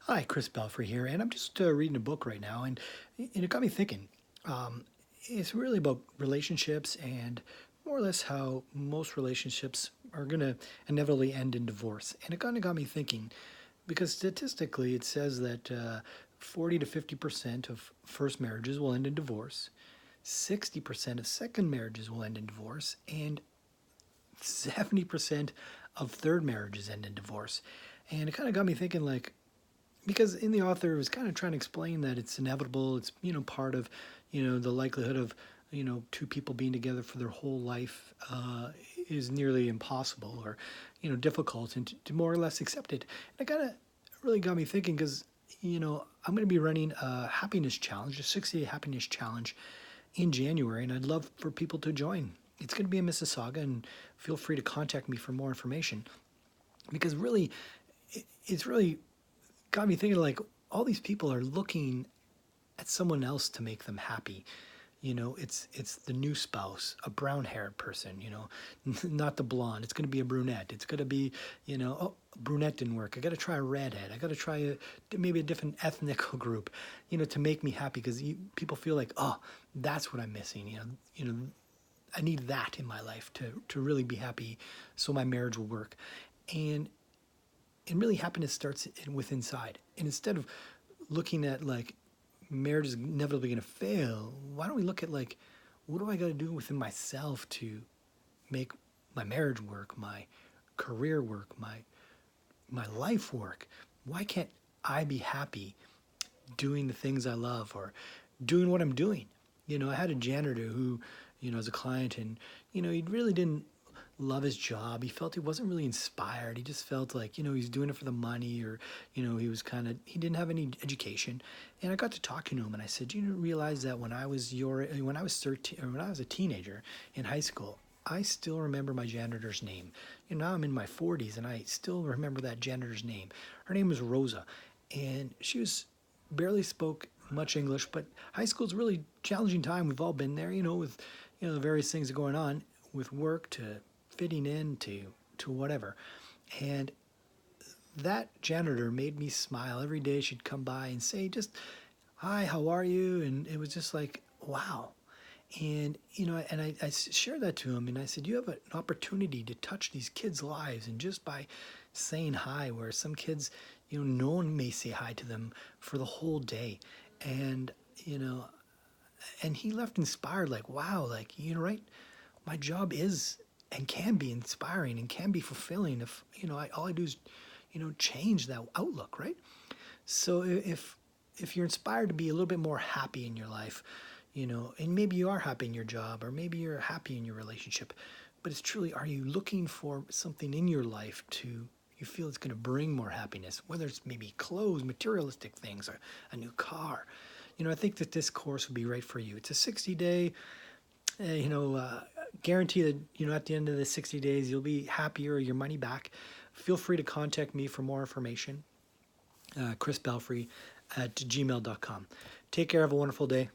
Hi, Chris Belfry here, and I'm just reading a book right now, and it got me thinking. Um, it's really about relationships and more or less how most relationships are going to inevitably end in divorce. And it kind of got me thinking because statistically it says that 40 to 50% of first marriages will end in divorce, 60% of second marriages will end in divorce, and 70% of third marriages end in divorce. And it kind of got me thinking, like, because in the author was kind of trying to explain that it's inevitable, it's part of the likelihood of two people being together for their whole life is nearly impossible or difficult, and to more or less accept it. And it kind of really got me thinking because I'm going to be running a happiness challenge, a 60-day happiness challenge in January, and I'd love for people to join. It's going to be in Mississauga, and feel free to contact me for more information because really it's really got me thinking, like, all these people are looking at someone else to make them happy. It's the new spouse, a brown haired person, not the blonde. It's going to be a brunette. It's going to be, oh, brunette didn't work. I got to try a redhead. I got to try maybe a different ethnic group, to make me happy because people feel like, oh, that's what I'm missing. I need that in my life to really be happy so my marriage will work. And really happiness starts with inside. And instead of looking at like marriage is inevitably going to fail, why don't we look at like what do I got to do within myself to make my marriage work, my career work, my life work? Why can't I be happy doing the things I love or doing what I'm doing? I had a janitor who, as a client, and he really didn't love his job. He felt he wasn't really inspired. He just felt like, he's doing it for the money, or, he didn't have any education. And I got to talking to him and I said, you realize that when I was 13, or when I was a teenager in high school, I still remember my janitor's name. Now I'm in my 40s and I still remember that janitor's name. Her name was Rosa, and she was barely spoke much English, but high school is a really challenging time. We've all been there, with the various things that are going on with work to fitting in to whatever. And that janitor made me smile every day. She'd come by and say, just, hi, how are you? And it was just like, wow. And, I shared that to him, and I said, you have an opportunity to touch these kids' lives. And just by saying hi, where some kids, no one may say hi to them for the whole day. And, and he left inspired, like, wow, like, right? My job is and can be inspiring and can be fulfilling if, all I do is, change that outlook, right? So if you're inspired to be a little bit more happy in your life, and maybe you are happy in your job or maybe you're happy in your relationship, but it's truly, are you looking for something in your life to you feel it's going to bring more happiness, whether it's maybe clothes, materialistic things, or a new car. I think that this course would be right for you. It's a 60-day, uh, you know, uh, guarantee that, at the end of the 60 days, you'll be happier, your money back. Feel free to contact me for more information, Chris Belfry at gmail.com. Take care. Have a wonderful day.